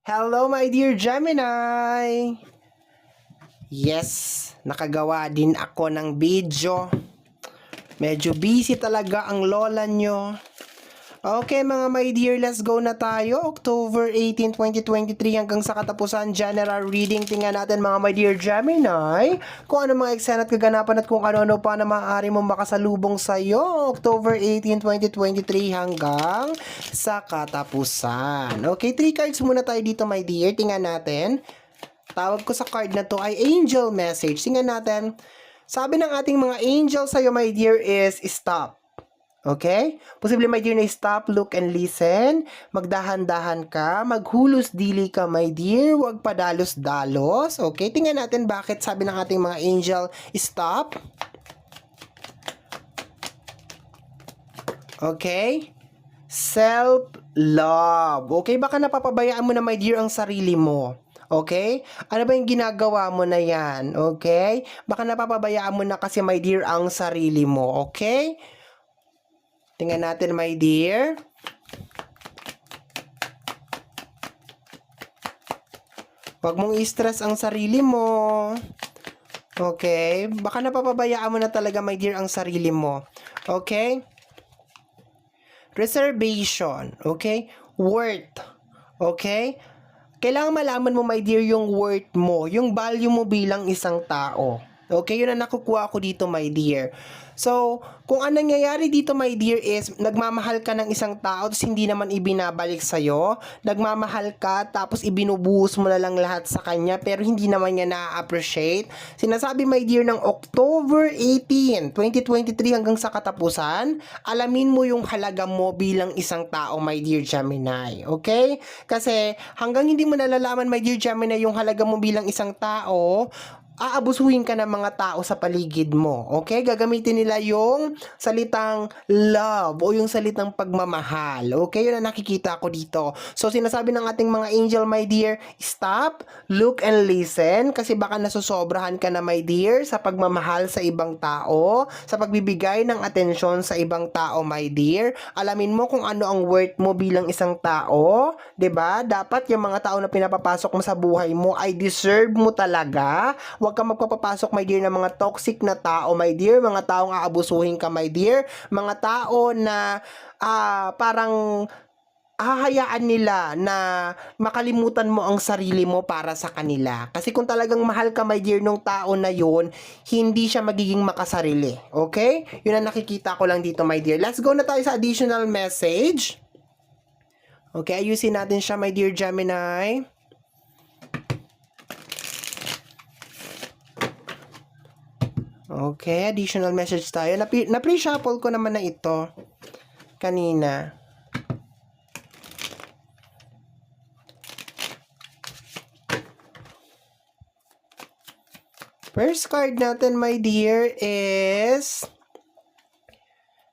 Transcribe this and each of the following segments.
Hello, my dear Gemini! Yes, nakagawa din ako ng video. Medyo busy talaga ang lola nyo. Okay mga my dear, let's go na tayo. October 18, 2023 hanggang sa katapusan general reading. Tingnan natin mga my dear Gemini kung ano mga eksena at kaganapan at kung ano-ano pa na maaari mong makasalubong sa'yo. October 18, 2023 hanggang sa katapusan. Okay, 3 cards muna tayo dito my dear. Tingnan natin. Tawag ko sa card na to ay angel message. Tingnan natin. Sabi ng ating mga angel sa'yo my dear is stop. Okay? Posible my dear na stop, look, and listen. Magdahan-dahan ka. Maghulos dili ka my dear. Huwag padalos-dalos. Okay? Tingnan natin bakit sabi ng ating mga angel, stop. Okay? Self-love. Okay? Baka napapabayaan mo na my dear ang sarili mo. Okay? Ano ba yung ginagawa mo na yan? Okay? Baka napapabayaan mo na kasi my dear ang sarili mo. Okay? Tingnan natin, my dear. Huwag mong i-stress ang sarili mo. Okay? Baka napapabayaan mo na talaga, my dear, ang sarili mo. Okay? Reservation. Okay? Worth. Okay? Kailangan malaman mo, my dear, yung worth mo. Yung value mo bilang isang tao. Okay? Yun ang nakukuha ko dito, my dear. So, kung ang nangyayari dito, my dear, is nagmamahal ka ng isang tao tapos hindi naman ibinabalik sa'yo. Nagmamahal ka tapos ibinubuhos mo na lang lahat sa kanya pero hindi naman niya na-appreciate. Sinasabi, my dear, ng October 18, 2023 hanggang sa katapusan, alamin mo yung halaga mo bilang isang tao, my dear Gemini. Okay? Kasi hanggang hindi mo nalalaman, my dear Gemini, yung halaga mo bilang isang tao, aabusuhin ka ng mga tao sa paligid mo. Okay? Gagamitin nila yung salitang love o yung salitang pagmamahal. Okay? Yun ang nakikita ko dito. So, sinasabi ng ating mga angel, my dear, stop, look, and listen. Kasi baka nasusobrahan ka na, my dear, sa pagmamahal sa ibang tao, sa pagbibigay ng atensyon sa ibang tao, my dear. Alamin mo kung ano ang worth mo bilang isang tao. 'Di ba? Dapat yung mga tao na pinapapasok mo sa buhay mo ay deserve mo talaga. Huwag ka magpapapasok, my dear, ng mga toxic na tao, my dear. Mga taong aabusuhin ka, my dear. Mga tao na parang hahayaan nila na makalimutan mo ang sarili mo para sa kanila. Kasi kung talagang mahal ka, my dear, nung tao na yun, hindi siya magiging makasarili. Okay? Yun ang nakikita ko lang dito, my dear. Let's go na tayo sa additional message. Okay, ayusin natin siya, my dear Gemini. Okay, additional message tayo. Na-pre-shuffle ko naman na ito kanina. First card natin, my dear, is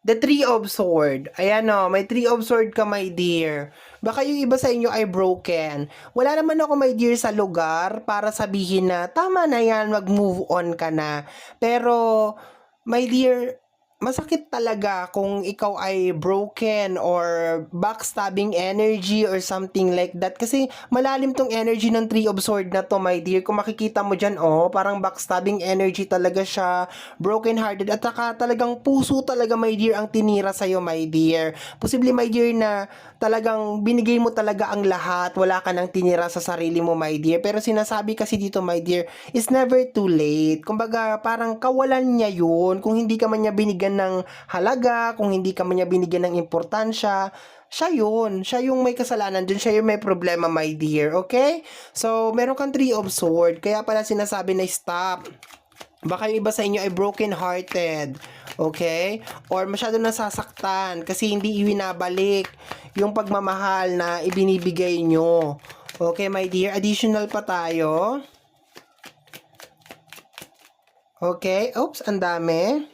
the Three of Swords. Ayan o, may Three of Swords ka, my dear. Baka yung iba sa inyo ay broken. Wala naman ako, my dear, sa lugar para sabihin na, tama na yan, mag-move on ka na. Pero, my dear, masakit talaga kung ikaw ay broken or backstabbing energy or something like that. Kasi malalim tong energy ng Three of Swords na to, my dear. Kung makikita mo dyan, parang backstabbing energy talaga siya. Broken hearted. At saka talagang puso talaga, my dear, ang tinira sa'yo, my dear. Posible, my dear, na talagang binigay mo talaga ang lahat. Wala ka nang tinira sa sarili mo, my dear. Pero sinasabi kasi dito, my dear, it's never too late. Kumbaga, parang kawalan niya yun. Kung hindi ka man niya binigyan ng halaga, kung hindi ka man niya binigyan ng importansya, siya yun. Siya yung may kasalanan dun. Siya yung may problema, my dear. Okay? So, meron kang Three of Swords. Kaya pala sinasabi na stop. Baka yung iba sa inyo ay broken-hearted. Okay? Or masyado nasasaktan kasi hindi ibinabalik yung pagmamahal na ibinibigay nyo. Okay, my dear? Additional pa tayo. Okay. Oops, ang dami.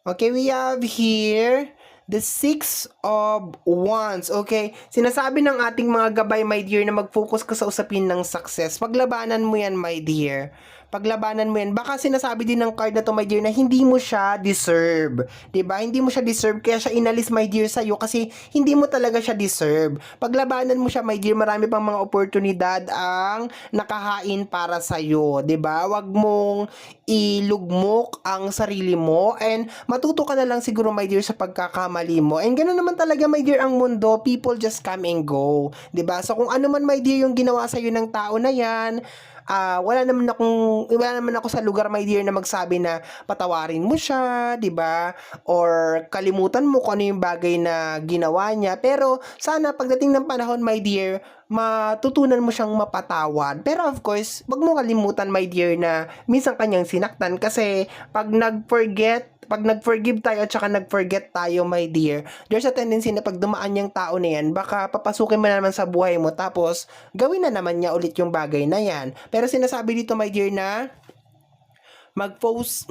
Okay, we have here the Six of Wands. Okay, sinasabi ng ating mga gabay, my dear, na mag-focus ka sa usapin ng success. Paglabanan mo yan, my dear. Paglabanan mo yan. Baka sinasabi din ng card na to, my dear, na hindi mo siya deserve. 'Di ba? Hindi mo siya deserve, kaya siya inalis, my dear, sa'yo kasi hindi mo talaga siya deserve. Paglabanan mo siya, my dear, marami pang mga oportunidad ang nakahain para sa'yo. 'Di ba? Wag mong ilugmok ang sarili mo and matuto ka na lang siguro, my dear, sa pagkakamali mo. And ganoon naman talaga, my dear, ang mundo. People just come and go. 'Di ba? So kung ano man, my dear, yung ginawa sa'yo ng tao na yan, wala naman ako sa lugar, my dear, na magsabi na patawarin mo siya, 'di ba? Or kalimutan mo kung ano yung bagay na ginawa niya. Pero sana pagdating ng panahon, my dear, matutunan mo siyang mapatawad. Pero of course, wag mo kalimutan, my dear, na minsan kanyang sinaktan kasi pag nag-forgive tayo at saka nag-forget tayo, my dear, there's a tendency na pag dumaan yung tao na yan, baka papasukin mo na naman sa buhay mo tapos gawin na naman niya ulit yung bagay na yan. Pero sinasabi dito, my dear, na mag-push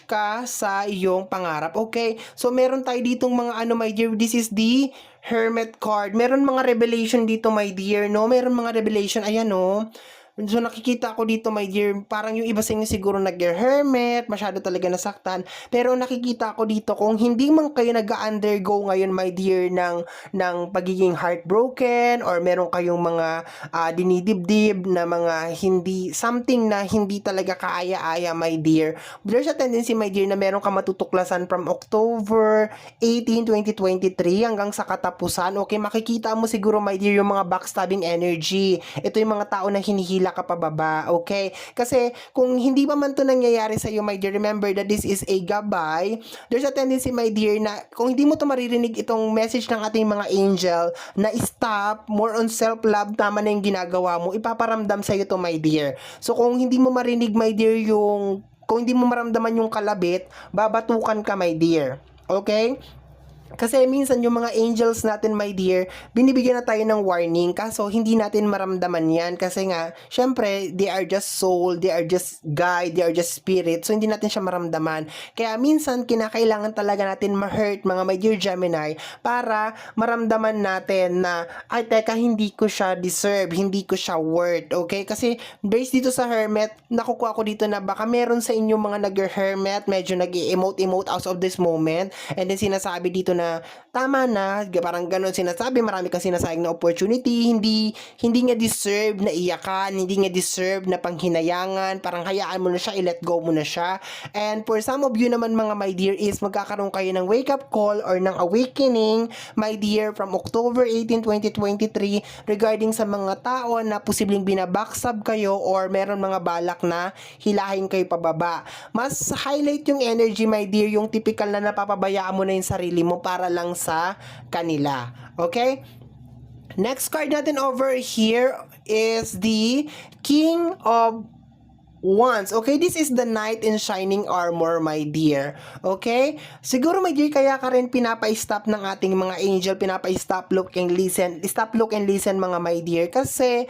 ka sa iyong pangarap. Okay? So, meron tayo ditong mga my dear, this is the Hermit card. Meron mga revelation dito, my dear, no? Meron mga revelation, ayan, no? So nakikita ko dito, my dear, parang yung iba sa inyo siguro nag-hermit, masyado talaga nasaktan. Pero nakikita ko dito, kung hindi man kayo nag-undergo ngayon, my dear, ng pagiging heartbroken, or meron kayong mga dinidibdib na mga something na hindi talaga kaaya-aya, my dear, there's a tendency, my dear, na meron ka matutuklasan from October 18, 2023 hanggang sa katapusan. Okay, makikita mo siguro, my dear, yung mga backstabbing energy. Ito yung mga tao na hinihila ka pababa, okay? Kasi kung hindi pa man to nangyayari sa iyo, my dear, remember that this is a gabay. There's a tendency, my dear, na kung hindi mo to maririnig itong message ng ating mga angel na stop, more on self-love, tama na yung ginagawa mo, ipaparamdam sa iyo to, my dear. So kung hindi mo marinig, my dear, kung hindi mo maramdaman yung kalabit, babatukan ka, my dear. Okay? Kasi minsan yung mga angels natin, my dear, binibigyan na tayo ng warning, kaso hindi natin maramdaman yan kasi nga, syempre, they are just soul, they are just guide, they are just spirit, so hindi natin siya maramdaman. Kaya minsan, kinakailangan talaga natin ma-hurt, mga my dear Gemini, para maramdaman natin na, ay teka, hindi ko siya deserve, hindi ko siya worth, okay? Kasi based dito sa Hermit, nakukuha ko dito na baka meron sa inyo mga nag-hermit, medyo nag-emote out of this moment, and then sinasabi dito na tama na, parang ganun sinasabi, marami kang sinasayang na opportunity, hindi nga deserve na iyakan, hindi nga deserve na panghinayangan, parang hayaan mo na siya, i-let go mo na siya. And for some of you naman, mga my dear, is magkakaroon kayo ng wake up call or ng awakening, my dear, from October 18, 2023 regarding sa mga tao na posibleng binabackstab kayo or meron mga balak na hilahin kayo pababa. Mas highlight yung energy, my dear, yung typical na napapabayaan mo na yung sarili mo para lang sa kanila. Okay? Next card natin over here is the King of Wands. Okay, this is the Knight in Shining Armor, my dear. Okay? Siguro, my dear, kaya ka rin pinapa-stop ng ating mga angel, pinapa-stop, look and listen, mga my dear, kasi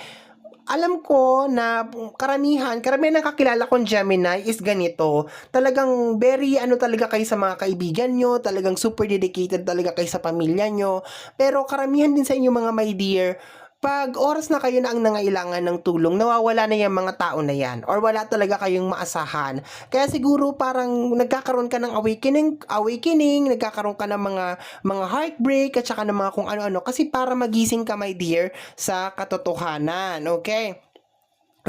alam ko na karamihan ng kakilala kong Gemini is ganito. Talagang very talaga kayo sa mga kaibigan nyo, talagang super dedicated talaga kayo sa pamilya nyo. Pero karamihan din sa inyo, mga my dear, pag oras na kayo na ang nangailangan ng tulong, nawawala na yung mga tao na yan or wala talaga kayong maasahan. Kaya siguro parang nagkakaroon ka ng awakening, nagkakaroon ka ng mga heartbreak at saka ng mga kung ano-ano kasi para magising ka, my dear, sa katotohanan. Okay?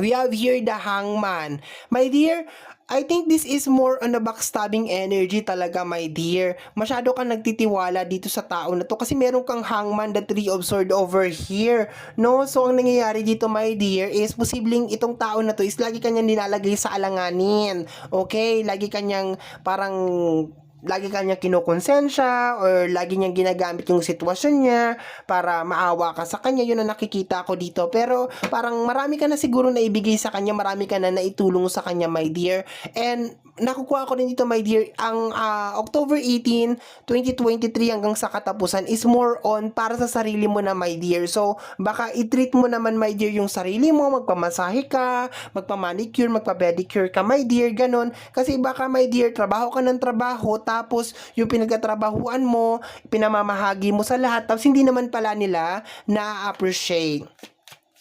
We have here the Hangman. My dear, I think this is more on a backstabbing energy talaga, my dear. Masyado kang nagtitiwala dito sa tao na to kasi meron kang Hangman, the Three of Swords over here. No? So, ang nangyayari dito, my dear, is posibleng itong tao na to is lagi kanyang nilalagay sa alanganin. Okay? Lagi kanyang kinukonsensya or lagi niyang ginagamit yung sitwasyon niya para maawa ka sa kanya. Yun ang nakikita ko dito. Pero parang marami ka na siguro na ibigay sa kanya, marami ka na naitulong sa kanya, my dear. And nakukuha ko din dito, my dear, ang October 18, 2023 hanggang sa katapusan is more on para sa sarili mo na, my dear. So, baka i-treat mo naman, my dear, yung sarili mo, magpamasahe ka, magpamanicure, magpa-pedicure ka, my dear, ganun. Kasi baka, my dear, trabaho ka ng trabaho, tapos yung pinagtatrabahuan mo, pinamamahagi mo sa lahat, tapos hindi naman pala nila na-appreciate.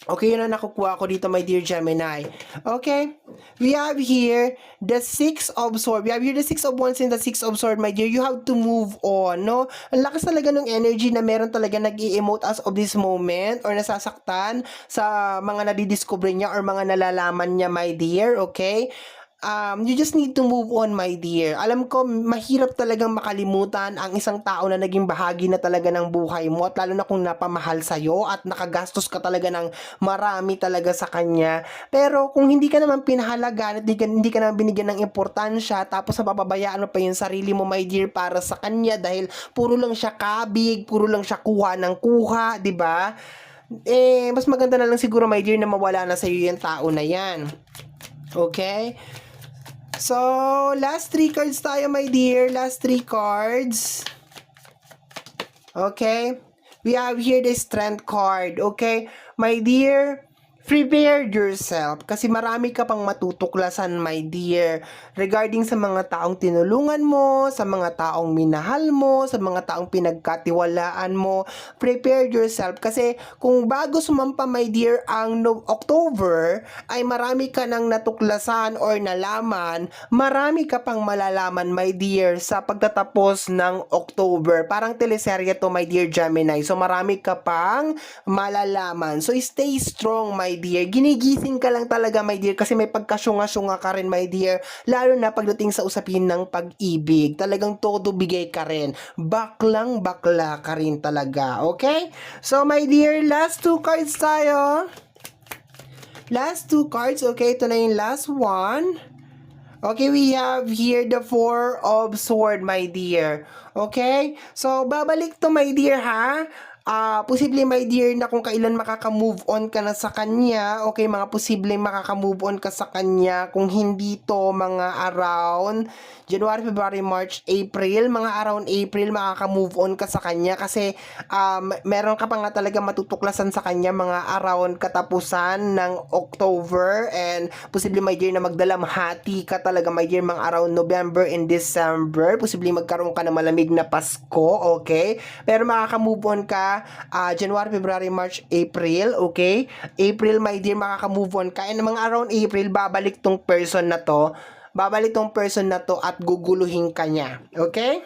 Okay, yun ang nakukuha ko dito, my dear Gemini. Okay? We have here the Six of Swords. We have here the Six of Wands and the Six of Swords, my dear. You have to move on, no? Ang lakas talaga ng energy na meron talaga nag-i-emote as of this moment or nasasaktan sa mga nadidiscover niya or mga nalalaman niya, my dear. Okay? You just need to move on, my dear. Alam ko, mahirap talagang makalimutan ang isang tao na naging bahagi na talaga ng buhay mo at lalo na kung napamahal sa'yo at nakagastos ka talaga ng marami talaga sa kanya. Pero kung hindi ka naman pinahalagan at hindi ka naman binigyan ng importansya tapos napapabayaan mo pa yung sarili mo, my dear, para sa kanya dahil puro lang siya kabig, puro lang siya kuha ng kuha, di ba? Mas maganda na lang siguro, my dear, na mawala na sa'yo yung tao na yan. Okay? So, last 3 cards tayo, my dear. Last 3 cards. Okay? We have here the Strength card. Okay? My dear, prepare yourself kasi marami ka pang matutuklasan, my dear, regarding sa mga taong tinulungan mo, sa mga taong minahal mo, sa mga taong pinagkatiwalaan mo. Prepare yourself kasi kung bago sumampa, my dear, ang October ay marami ka nang natuklasan or nalaman, marami ka pang malalaman, my dear, sa pagtatapos ng October. Parang teleserye to, my dear Gemini. So marami ka pang malalaman. So stay strong, my dear. Ginigising ka lang talaga, my dear, kasi may pagkasyunga-syunga ka rin, my dear. Lalo na pagdating sa usapin ng pag-ibig. Talagang todo bigay ka rin. Baklang bakla ka rin talaga. Okay? So, my dear, last 2 cards tayo. Last 2 cards. Okay, ito na yung last one. Okay, we have here the Four of Swords, my dear. Okay? So, babalik to, my dear, ha? Posible, my dear, na kung kailan makaka-move on ka na sa kanya. Okay, mga posible makaka-move on ka sa kanya. Kung hindi to, mga around January, February, March, April. Mga around April, makaka-move on ka sa kanya. Kasi, meron ka pa nga talaga matutuklasan sa kanya mga around katapusan ng October. And, posible, my dear, na magdalamhati ka talaga, my dear, mga around November and December. Posible magkaroon ka ng malamig na Pasko, okay? Pero makaka-move on ka January, February, March, April, okay? April, my dear, makaka-move on ka. And mga around April, babalik tong person na to. Babalik tong person na to at guguluhin ka niya, okay?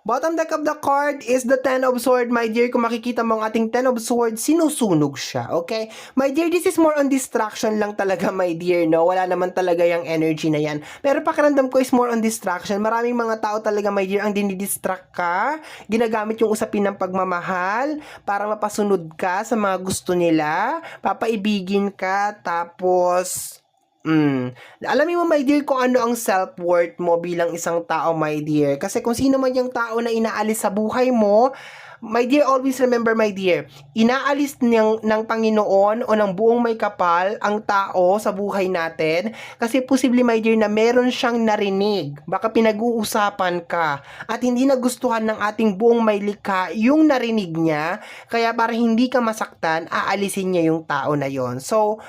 Bottom deck of the card is the Ten of Swords, my dear. Kung makikita mo ang ating Ten of Swords, sinusunog siya, okay? My dear, this is more on distraction lang talaga, my dear, no? Wala naman talaga yung energy na yan. Pero pakiramdam ko is more on distraction. Maraming mga tao talaga, my dear, ang dinidistract ka. Ginagamit yung usapin ng pagmamahal para mapasunod ka sa mga gusto nila. Papaibigin ka, tapos Alamin mo, my dear, kung ano ang self-worth mo bilang isang tao, my dear. Kasi kung sino man yung tao na inaalis sa buhay mo, my dear, always remember, my dear, inaalis ng Panginoon o ng buong may kapal ang tao sa buhay natin kasi posible, my dear, na meron siyang narinig. Baka pinag-uusapan ka at hindi nagustuhan ng ating buong may likha yung narinig niya. Kaya para hindi ka masaktan, aalisin niya yung tao na yon. So,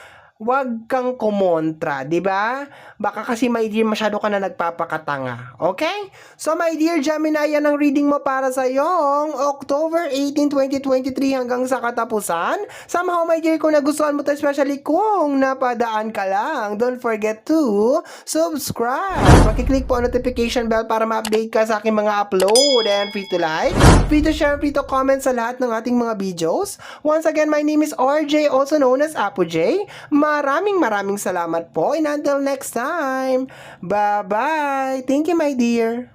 wag kang kumontra, di ba? Baka kasi, my dear, masyado ka na nagpapakatanga. Okay? So, my dear Gemini, yan ang reading mo para sa yung October 18, 2023 hanggang sa katapusan. Somehow, my dear, kung nagustuhan mo to, especially kung napadaan ka lang, don't forget to subscribe. Makiklik po ang notification bell para ma-update ka sa aking mga upload. And free to like, free to share, free to comment sa lahat ng ating mga videos. Once again, my name is RJ, also known as Apo J. Maraming salamat po, and until next time, bye-bye. Thank you, my dear.